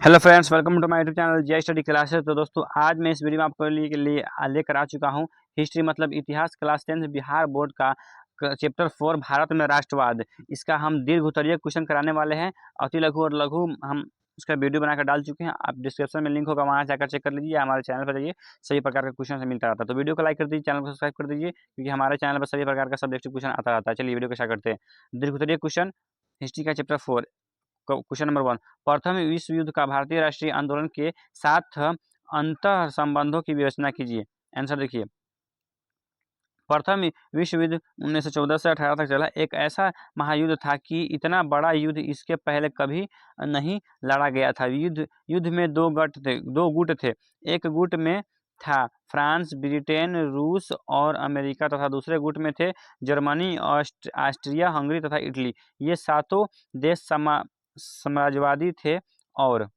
Hello friends, welcome to my YouTube channel J study classes. तो दोस्तों, आज मैं इस वीडियो में आपके लिए लेकर आ चुका हूं हिस्ट्री मतलब इतिहास क्लास 10 बिहार बोर्ड का चैप्टर 4 भारत में राष्ट्रवाद। इसका हम दीर्घ उत्तरीय क्वेश्चन कराने वाले हैं। अति लघु और लघु हम उसका वीडियो बनाकर डाल चुके हैं। आप डिस्क्रिप्शन में लिंक होगा, वहां जाकर चेक कर लीजिए। हमारे चैनल पर जाइए, सभी प्रकार का क्वेश्चन से मिलता रहता है। तो वीडियो को लाइक कर दीजिए, चैनल को सब्सक्राइब कर दीजिए, क्योंकि हमारे चैनल पर सभी प्रकार का सब्जेक्टिव क्वेश्चन आता रहता है। चलिए वीडियो को स्टार्ट करते हैं। दीर्घ उत्तरीय क्वेश्चन हिस्ट्री का चैप्टर 4। क्वेश्चन नंबर 1, प्रथम विश्व युद्ध का भारतीय राष्ट्रीय आंदोलन के साथ अंतः संबंधों की विवेचना कीजिए। आंसर देखिए, प्रथम विश्व युद्ध 1914 से 18 तक चला। एक ऐसा महायुद्ध था कि इतना बड़ा युद्ध इसके पहले कभी नहीं लड़ा गया था। युद्ध में दो गुट थे। एक गुट में था फ्रांस, ब्रिटेन, रूस और अमेरिका तथा दूसरे गुट में थे जर्मनी, ऑस्ट्रिया, हंगरी तथा इटली। ये सातों देश साम्राज्यवादी थे और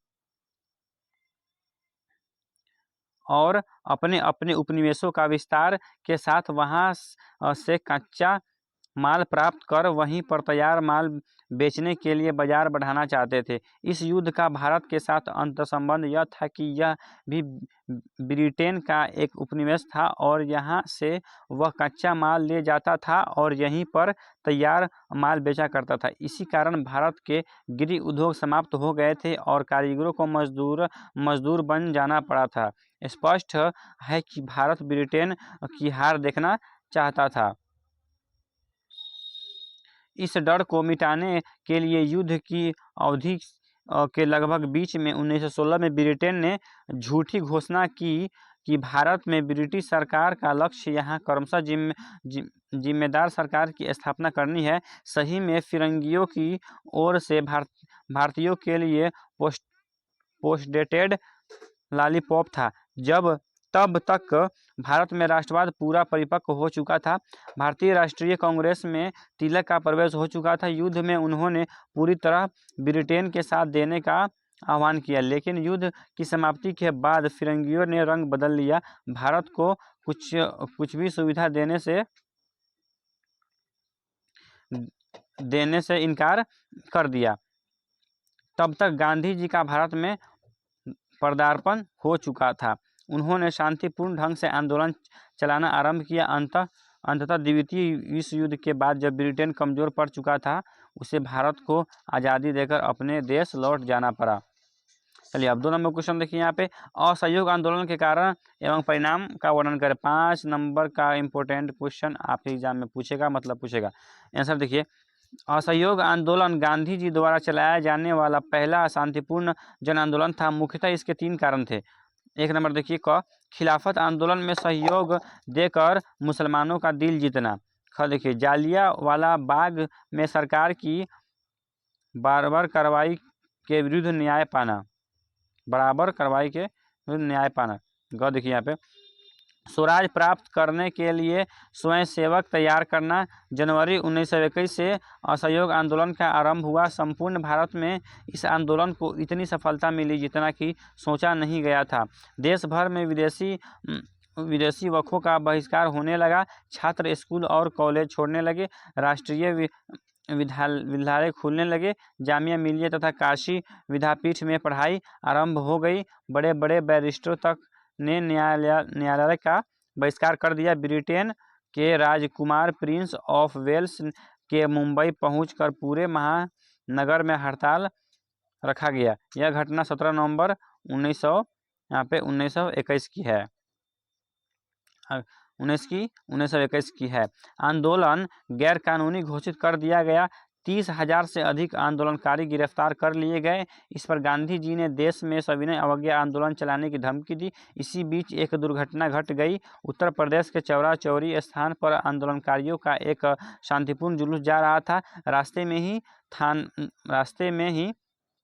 अपने अपने उपनिवेशों का विस्तार के साथ वहां से कच्चा माल प्राप्त कर वहीं पर तैयार माल बेचने के लिए बाजार बढ़ाना चाहते थे। इस युद्ध का भारत के साथ अंतर्संबंध यह था कि यह भी ब्रिटेन का एक उपनिवेश था और यहाँ से वह कच्चा माल ले जाता था और यहीं पर तैयार माल बेचा करता था। इसी कारण भारत के गृह उद्योग समाप्त हो गए थे और कारीगरों को मजदूर बन जाना पड़ा था। स्पष्ट है कि भारत ब्रिटेन की हार देखना चाहता था। इस डर को मिटाने के लिए युद्ध की अवधि के लगभग बीच में 1916 में ब्रिटेन ने झूठी घोषणा की कि भारत में ब्रिटिश सरकार का लक्ष्य यहाँ क्रमशः जिम्मेदार सरकार की स्थापना करनी है। सही में फिरंगियों की ओर से भारतीयों के लिए पोस्टडेटेड लॉलीपॉप था। तब तक भारत में राष्ट्रवाद पूरा परिपक्व हो चुका था। भारतीय राष्ट्रीय कांग्रेस में तिलक का प्रवेश हो चुका था। युद्ध में उन्होंने पूरी तरह ब्रिटेन के साथ देने का आह्वान किया, लेकिन युद्ध की समाप्ति के बाद फिरंगियों ने रंग बदल लिया। भारत को कुछ भी सुविधा देने से इनकार कर दिया। तब तक गांधी जी का भारत में पदार्पण हो चुका था। उन्होंने शांतिपूर्ण ढंग से आंदोलन चलाना आरंभ किया। अंततः द्वितीय विश्व युद्ध के बाद जब ब्रिटेन कमजोर पड़ चुका था, उसे भारत को आज़ादी देकर अपने देश लौट जाना पड़ा। चलिए, अब 2 नंबर क्वेश्चन देखिए। यहाँ पे असहयोग आंदोलन के कारण एवं परिणाम का वर्णन करें। 5 नंबर का इंपॉर्टेंट क्वेश्चन आपके एग्जाम में पूछेगा, मतलब पूछेगा। आंसर देखिए, असहयोग आंदोलन गांधी जी द्वारा चलाया जाने वाला पहला शांतिपूर्ण जन आंदोलन था। मुख्यतः इसके 3 कारण थे। 1 नंबर देखिए, क खिलाफत आंदोलन में सहयोग देकर मुसलमानों का दिल जीतना। ख देखिए, जालियांवाला बाग में सरकार की बराबर कार्रवाई के विरुद्ध न्याय पाना। ग देखिए, यहाँ पे स्वराज प्राप्त करने के लिए स्वयंसेवक तैयार करना। जनवरी 1921 से असहयोग आंदोलन का आरंभ हुआ। संपूर्ण भारत में इस आंदोलन को इतनी सफलता मिली जितना कि सोचा नहीं गया था। देश भर में विदेशी वक़ों का बहिष्कार होने लगा। छात्र स्कूल और कॉलेज छोड़ने लगे। राष्ट्रीय विद्यालय खुलने लगे। जामिया मिलिया तथा काशी विद्यापीठ में पढ़ाई आरंभ हो गई। बड़े बड़े बैरिस्टरों तक ने न्यायालय का बहिष्कार कर दिया। ब्रिटेन के राजकुमार प्रिंस ऑफ वेल्स के मुंबई पहुंचकर पूरे महानगर में हड़ताल रखा गया। यह घटना 17 नवंबर 1921 की है। 1921 की है। आंदोलन गैर कानूनी घोषित कर दिया गया। 30,000 से अधिक आंदोलनकारी गिरफ्तार कर लिए गए। इस पर गांधी जी ने देश में सविनय अवज्ञा आंदोलन चलाने की धमकी दी। इसी बीच एक दुर्घटना घट गई। उत्तर प्रदेश के चौरा चौरी स्थान पर आंदोलनकारियों का एक शांतिपूर्ण जुलूस जा रहा था। रास्ते में ही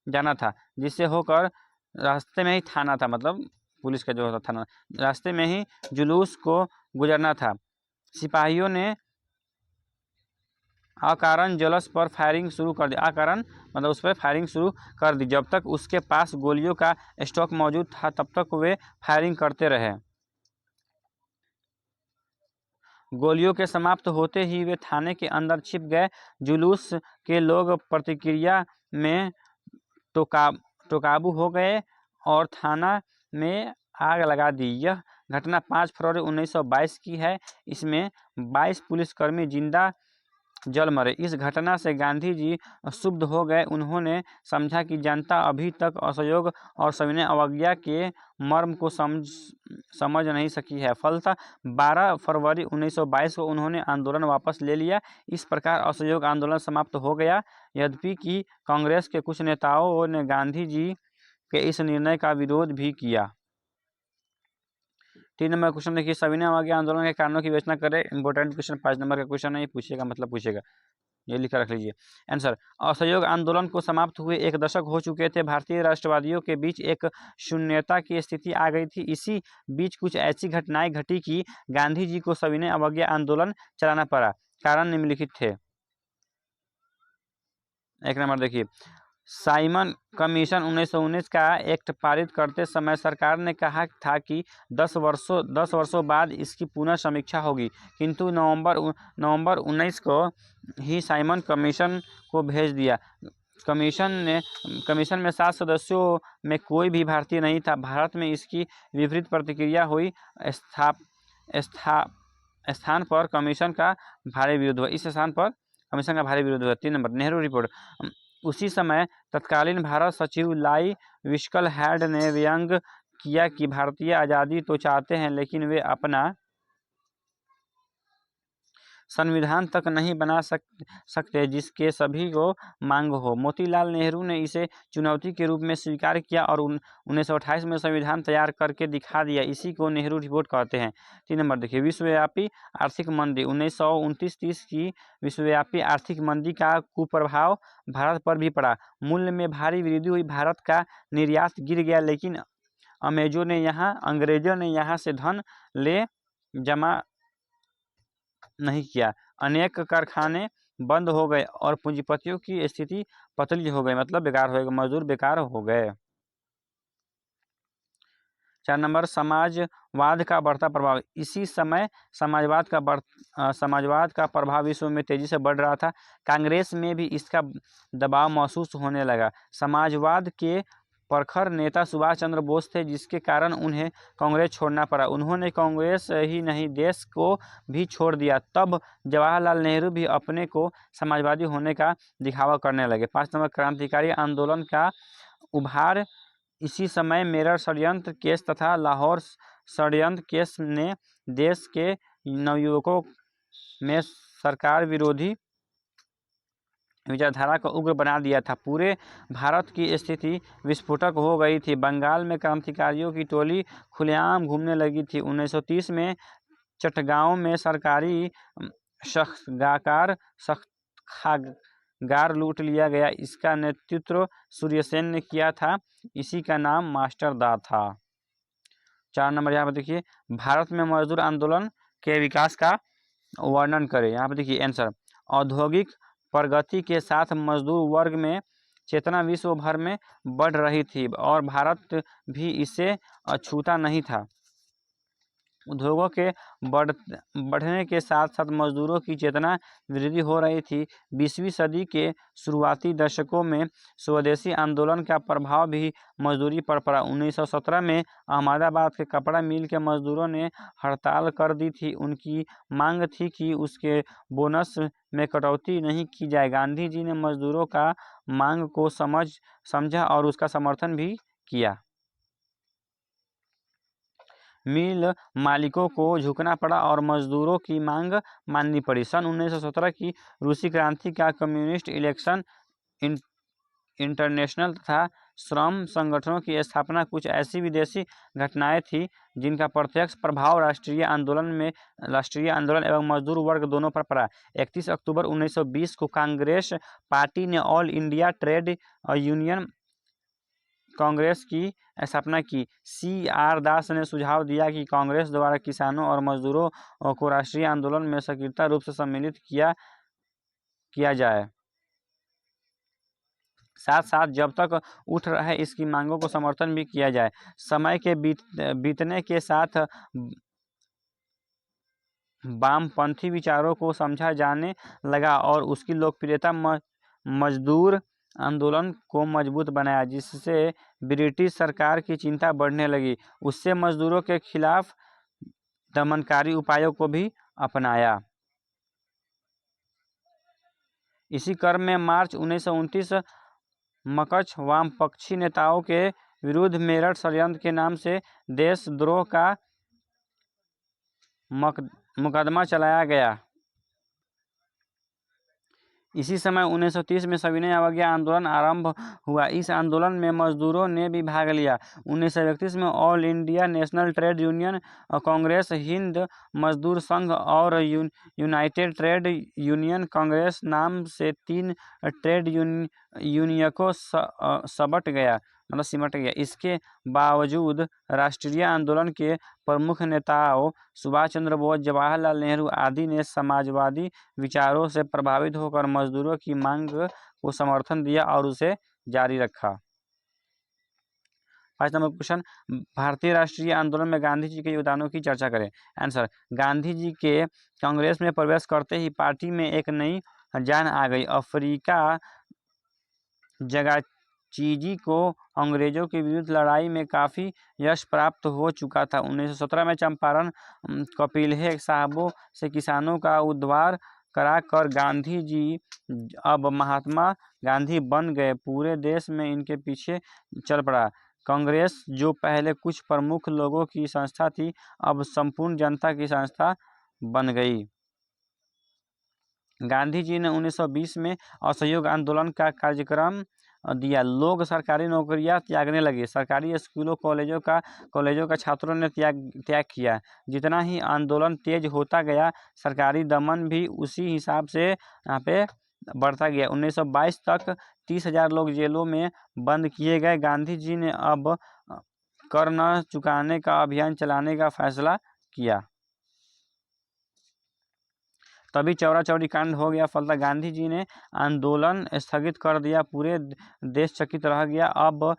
जाना था, जिससे होकर रास्ते में ही थाना था, मतलब पुलिस का जो होता थाना, रास्ते में ही जुलूस को गुजरना था। सिपाहियों ने अकारण जलस पर फायरिंग शुरू कर दी। अकारण मतलब उस पर फायरिंग शुरू कर दी। जब तक उसके पास गोलियों का स्टॉक मौजूद था, तब तक वे फायरिंग करते रहे। गोलियों के समाप्त होते ही वे थाने के अंदर छिप गए। जुलूस के लोग प्रतिक्रिया में बेकाबू हो गए और थाना में आग लगा दी। यह घटना 5 फरवरी 1922 की है। इसमें 22 पुलिसकर्मी जिंदा जल मरे। इस घटना से गांधी जी क्षुब्ध हो गए। उन्होंने समझा कि जनता अभी तक असहयोग और सविनय अवज्ञा के मर्म को समझ नहीं सकी है। फलतः 12 फरवरी 1922 को उन्होंने आंदोलन वापस ले लिया। इस प्रकार असहयोग आंदोलन समाप्त हो गया। यद्यपि कि कांग्रेस के कुछ नेताओं ने गांधी जी के इस निर्णय का विरोध भी किया। 3 नंबर क्वेश्चन देखिए, सविनय अवज्ञा आंदोलन के कारणों की विवेचना करें। इंपॉर्टेंट क्वेश्चन 5 नंबर का क्वेश्चन है, ये पूछेगा मतलब पूछेगा, ये लिखा रख लीजिए। आंसर, असहयोग आंदोलन को समाप्त हुए 1 दशक हो चुके थे। भारतीय राष्ट्रवादियों के बीच एक शून्यता की स्थिति आ गई थी। इसी बीच कुछ ऐसी घटनाएं घटी कि गांधी जी को सविनय अवज्ञा आंदोलन चलाना पड़ा। कारण निम्नलिखित थे। 1 नंबर देखिए, साइमन कमीशन 1919 का एक्ट पारित करते समय सरकार ने कहा था कि 10 वर्षों बाद इसकी पुनः समीक्षा होगी, किंतु नवंबर 19 को ही साइमन कमीशन को भेज दिया। कमीशन में 7 सदस्यों में कोई भी भारतीय नहीं था। भारत में इसकी विपरीत प्रतिक्रिया हुई। स्थान पर कमीशन का भारी विरोध हुआ। इस स्थान पर कमीशन का भारी विरोध हुआ। 3 नंबर, नेहरू रिपोर्ट। उसी समय तत्कालीन भारत सचिव लाई विस्कल-हैड ने व्यंग किया कि भारतीय आज़ादी तो चाहते हैं, लेकिन वे अपना संविधान तक नहीं बना सकते जिसके सभी को मांग हो। मोतीलाल नेहरू ने इसे चुनौती के रूप में स्वीकार किया और 1928 में संविधान तैयार करके दिखा दिया। इसी को नेहरू रिपोर्ट कहते हैं। 3 नंबर देखिए, विश्वव्यापी आर्थिक मंदी। 1929-30 की विश्वव्यापी आर्थिक मंदी का कुप्रभाव भारत पर भी पड़ा। मूल्य में भारी वृद्धि हुई। भारत का निर्यात गिर गया, लेकिन अंग्रेजों ने यहाँ से धन ले जमा नहीं किया। अनेक कारखाने बंद हो गए और पूंजीपतियों की स्थिति पतली हो गई, मतलब बेकार हो गए, मजदूर बेकार हो गए। 4 नंबर, समाजवाद का बढ़ता प्रभाव। इसी समय समाजवाद का प्रभाव विश्व में तेजी से बढ़ रहा था। कांग्रेस में भी इसका दबाव महसूस होने लगा। समाजवाद के प्रखर नेता सुभाष चंद्र बोस थे, जिसके कारण उन्हें कांग्रेस छोड़ना पड़ा। उन्होंने कांग्रेस ही नहीं, देश को भी छोड़ दिया। तब जवाहरलाल नेहरू भी अपने को समाजवादी होने का दिखावा करने लगे। 5 नंबर, क्रांतिकारी आंदोलन का उभार। इसी समय मेरठ षड्यंत्र केस तथा लाहौर षड्यंत्र केस ने देश के नवयुवकों में सरकार विरोधी विचारधारा को उग्र बना दिया था। पूरे भारत की स्थिति विस्फोटक हो गई थी। बंगाल में क्रांतिकारियों की टोली खुलेआम घूमने लगी थी। 1930 में चटगांव में सरकारी शस्त्रागार लूट लिया गया। इसका नेतृत्व सूर्यसेन ने किया था। इसी का नाम मास्टर दा था। 4 नंबर यहाँ पर देखिए, भारत में मजदूर आंदोलन के विकास का वर्णन करें। यहाँ पर देखिए आंसर, औद्योगिक प्रगति के साथ मजदूर वर्ग में चेतना विश्व भर में बढ़ रही थी और भारत भी इसे अछूता नहीं था। उद्योगों के बढ़ने के साथ साथ मजदूरों की चेतना वृद्धि हो रही थी। 20वीं सदी के शुरुआती दशकों में स्वदेशी आंदोलन का प्रभाव भी मजदूरी पर पड़ा। 1917 में अहमदाबाद के कपड़ा मिल के मजदूरों ने हड़ताल कर दी थी। उनकी मांग थी कि उसके बोनस में कटौती नहीं की जाए। गांधी जी ने मजदूरों का मांग को समझा और उसका समर्थन भी किया। मिल मालिकों को झुकना पड़ा और मजदूरों की मांग माननी पड़ी। सन 1917 की रूसी क्रांति का कम्युनिस्ट इलेक्शन इंटरनेशनल तथा श्रम संगठनों की स्थापना कुछ ऐसी विदेशी घटनाएं थी जिनका प्रत्यक्ष प्रभाव राष्ट्रीय आंदोलन एवं मजदूर वर्ग दोनों पर पड़ा। 31 अक्टूबर 1920 को कांग्रेस पार्टी ने all India trade union Congress की स्थापना की। C.R. दास ने सुझाव दिया कि कांग्रेस द्वारा किसानों और मजदूरों को राष्ट्रीय आंदोलन में सक्रिय रूप से सम्मिलित किया जाए। साथ साथ जब तक उठ रहे इसकी मांगों को समर्थन भी किया जाए। समय के बीतने के साथ वामपंथी विचारों को समझा जाने लगा और उसकी लोकप्रियता मजदूर आंदोलन को मजबूत बनाया, जिससे ब्रिटिश सरकार की चिंता बढ़ने लगी। उससे मजदूरों के खिलाफ दमनकारी उपायों को भी अपनाया। इसी क्रम में मार्च 1929 मकच्छ वामपक्षी नेताओं के विरुद्ध मेरठ षड्यंत्र के नाम से देशद्रोह का मुकदमा चलाया गया। इसी समय 1930 में सविनय अवज्ञा आंदोलन आरंभ हुआ। इस आंदोलन में मजदूरों ने भी भाग लिया। 1931 में all India national trade union Congress, Hind मजदूर संघ और यूनाइटेड ट्रेड यूनियन कांग्रेस नाम से 3 ट्रेड यूनियन को सिमट गया। इसके बावजूद राष्ट्रीय आंदोलन के प्रमुख नेताओं सुभाष चंद्र बोस, जवाहरलाल नेहरू आदि ने समाजवादी विचारों से प्रभावित होकर मजदूरों की मांग को समर्थन दिया और उसे जारी रखा। 5 नंबर क्वेश्चन, भारतीय राष्ट्रीय आंदोलन में गांधी जी के योगदानों की चर्चा करें। आंसर, गांधी जी के कांग्रेस में प्रवेश करते ही पार्टी में एक नई जान आ गई। अफ्रीका जगाचीजी को अंग्रेजों के विरुद्ध लड़ाई में काफ़ी यश प्राप्त हो चुका था। 1917 में चंपारण कपिलहे साहबों से किसानों का उद्धार कराकर गांधी जी अब महात्मा गांधी बन गए। पूरे देश में इनके पीछे चल पड़ा। कांग्रेस, जो पहले कुछ प्रमुख लोगों की संस्था थी, अब संपूर्ण जनता की संस्था बन गई। गांधी जी ने 1920 में असहयोग आंदोलन का कार्यक्रम दिया। लोग सरकारी नौकरियां त्यागने लगे। सरकारी स्कूलों कॉलेजों का छात्रों ने त्याग किया। जितना ही आंदोलन तेज होता गया, सरकारी दमन भी उसी हिसाब से यहाँ पे बढ़ता गया। 1922 तक 30,000 लोग जेलों में बंद किए गए। गांधी जी ने अब कर न चुकाने का अभियान चलाने का फैसला किया। तभी चौरा चौरी कांड हो गया। फलतः गांधी जी ने आंदोलन स्थगित कर दिया। पूरे देश चकित रह गया। अब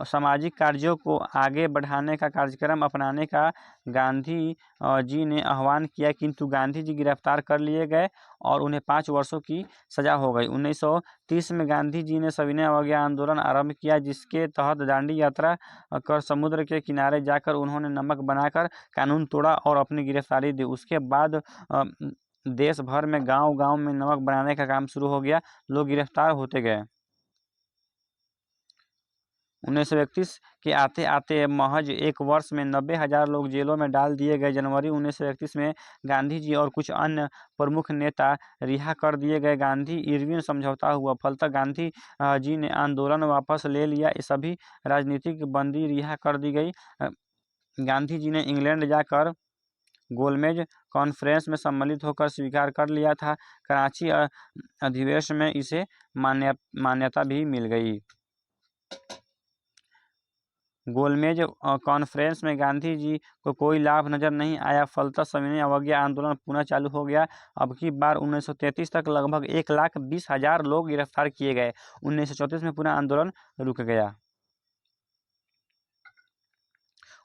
सामाजिक कार्यों को आगे बढ़ाने का कार्यक्रम अपनाने का गांधी जी ने आह्वान किया, किंतु गांधी जी गिरफ्तार कर लिए गए और उन्हें 5 वर्षों की सजा हो गई। 1930 में गांधी जी ने सविनय अवज्ञा आंदोलन आरंभ किया, जिसके तहत दांडी यात्रा कर समुद्र के किनारे जाकर उन्होंने नमक बनाकर कानून तोड़ा और अपनी गिरफ्तारी दी। उसके बाद देश भर में गांव-गांव में नमक बनाने का काम शुरू हो गया। लोग गिरफ्तार होते गए। 1931 के आते आते महज 1 वर्ष में 90,000 लोग जेलों में डाल दिए गए। जनवरी 1931 में गांधी जी और कुछ अन्य प्रमुख नेता रिहा कर दिए गए। गांधी इरविन समझौता हुआ। फलतः गांधी जी ने आंदोलन वापस ले लिया। सभी राजनीतिक बंदी रिहा कर दी गई। गांधी जी ने इंग्लैंड जाकर गोलमेज कॉन्फ्रेंस में सम्मिलित होकर स्वीकार कर लिया था। कराची अधिवेशन में इसे मान्यता भी मिल गई। गोलमेज कॉन्फ्रेंस में गांधी जी को कोई लाभ नजर नहीं आया। फलतः सविनय अवज्ञा आंदोलन पुनः चालू हो गया। अब की बार 1933 तक लगभग 1,20,000 लोग गिरफ्तार किए गए। 1934 में पुनः आंदोलन रुक गया।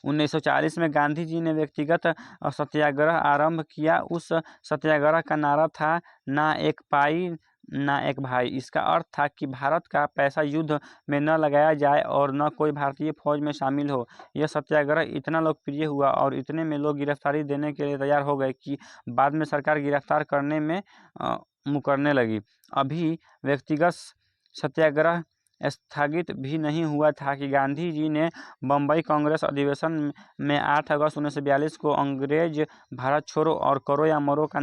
1940 में गांधी जी ने व्यक्तिगत सत्याग्रह आरंभ किया। उस सत्याग्रह का नारा था, ना एक पाई ना एक भाई। इसका अर्थ था कि भारत का पैसा युद्ध में न लगाया जाए और न कोई भारतीय फौज में शामिल हो। यह सत्याग्रह इतना लोकप्रिय हुआ और इतने में लोग गिरफ्तारी देने के लिए तैयार हो गए कि बाद में सरकार गिरफ्तार करने में मुकरने लगी। अभी व्यक्तिगत सत्याग्रह स्थगित भी नहीं हुआ था कि गांधी जी ने बम्बई कांग्रेस अधिवेशन में 8 अगस्त 1942 को अंग्रेज भारत छोड़ो और करो या मरो का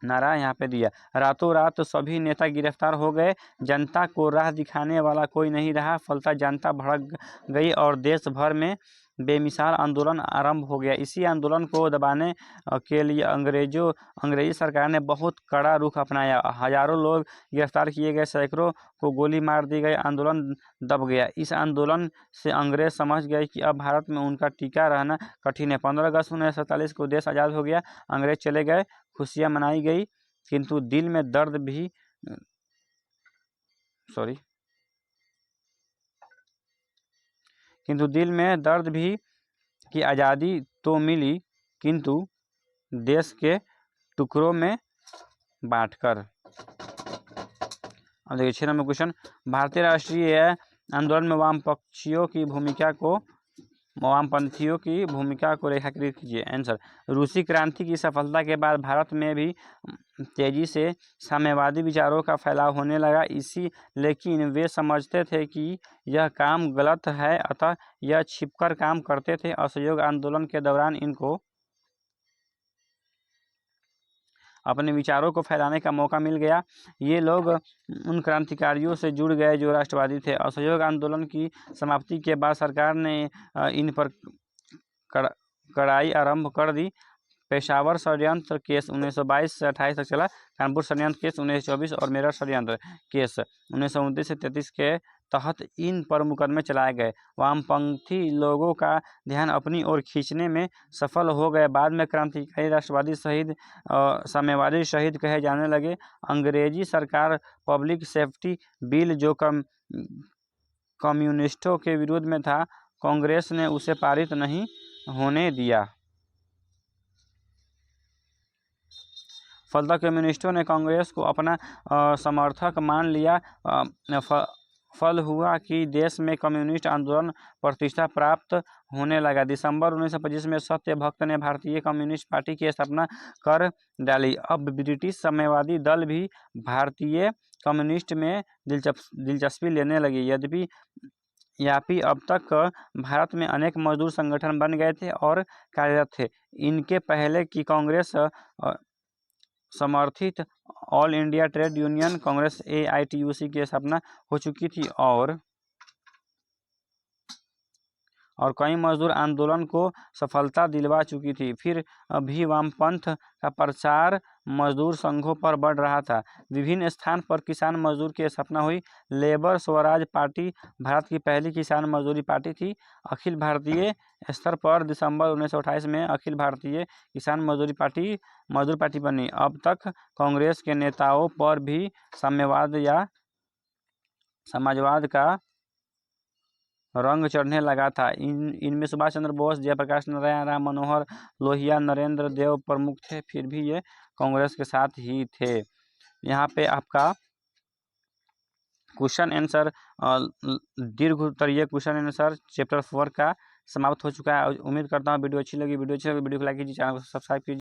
नारा यहाँ पे दिया। रातों रात सभी नेता गिरफ्तार हो गए। जनता को राह दिखाने वाला कोई नहीं रहा। फलतः जनता भड़क गई और देश भर में बेमिसाल आंदोलन आरंभ हो गया। इसी आंदोलन को दबाने के लिए अंग्रेजी सरकार ने बहुत कड़ा रुख अपनाया। हजारों लोग गिरफ्तार किए गए, सैकड़ों को गोली मार दी गई। आंदोलन दब गया। इस आंदोलन से अंग्रेज समझ गए कि अब भारत में उनका टिका रहना कठिन है। 15 अगस्त 1947 को देश आज़ाद हो गया। अंग्रेज चले गए, खुशियां मनाई गई, किंतु दिल में दर्द भी कि आज़ादी तो मिली, किंतु देश के टुकड़ों में बांटकर। अब देखिए 6 नंबर क्वेश्चन, भारतीय राष्ट्रीय आंदोलन में वामपंथियों की भूमिका को रेखांकित कीजिए। आंसर, रूसी क्रांति की सफलता के बाद भारत में भी तेजी से साम्यवादी विचारों का फैलाव होने लगा। लेकिन वे समझते थे कि यह काम गलत है, अतः यह छिपकर काम करते थे। असहयोग आंदोलन के दौरान इनको अपने विचारों को फैलाने का मौका मिल गया। ये लोग उन क्रांतिकारियों से जुड़ गए जो राष्ट्रवादी थे। असहयोग आंदोलन की समाप्ति के बाद सरकार ने इन पर कड़ाई आरंभ कर दी। पेशावर षड्यंत्र केस 1922 से 28 तक चला। कानपुर षड्यंत्र केस 1924 और मेरठ षड्यंत्र केस 1929 से 33 के तहत इन पर मुकदमे चलाए गए। वामपंथी लोगों का ध्यान अपनी ओर खींचने में सफल हो गए। बाद में क्रांतिकारी राष्ट्रवादी शहीद साम्यवादी शहीद कहे जाने लगे। अंग्रेजी सरकार पब्लिक सेफ्टी बिल जो कम्युनिस्टों के विरोध में था, कांग्रेस ने उसे पारित नहीं होने दिया। फलतः कम्युनिस्टों ने कांग्रेस को अपना समर्थक मान लिया। फल हुआ कि देश में कम्युनिस्ट आंदोलन प्रतिष्ठा प्राप्त होने लगा। दिसंबर 1925 में सत्यभक्त ने भारतीय कम्युनिस्ट पार्टी की स्थापना कर डाली। अब ब्रिटिश साम्यवादी दल भी भारतीय कम्युनिस्ट में दिलचस्पी लेने लगी। यद्यपि अब तक भारत में अनेक मजदूर संगठन बन गए थे और कार्यरत थे। इनके पहले की कांग्रेस समर्थित all India trade union Congress AITUC की स्थापना हो चुकी थी और कई मजदूर आंदोलन को सफलता दिलवा चुकी थी। फिर भी वामपंथ का प्रचार मजदूर संघों पर बढ़ रहा था। विभिन्न स्थान पर किसान मजदूर की स्थापना हुई। लेबर स्वराज पार्टी भारत की पहली किसान मजदूरी पार्टी थी। अखिल भारतीय स्तर पर दिसंबर 1928 में अखिल भारतीय किसान मजदूर पार्टी बनी। अब तक कांग्रेस के नेताओं पर भी साम्यवाद या समाजवाद का रंग चढ़ने लगा था। इनमें सुभाष चंद्र बोस, जयप्रकाश नारायण, राम मनोहर लोहिया, नरेंद्र देव प्रमुख थे। फिर भी ये कांग्रेस के साथ ही थे। यहाँ पे आपका क्वेश्चन आंसर दीर्घ उत्तरीय क्वेश्चन आंसर चैप्टर 4 का समाप्त हो चुका है। उम्मीद करता हूँ वीडियो अच्छी लगी। वीडियो को लाइक कीजिए, चैनल को सब्सक्राइब कीजिए।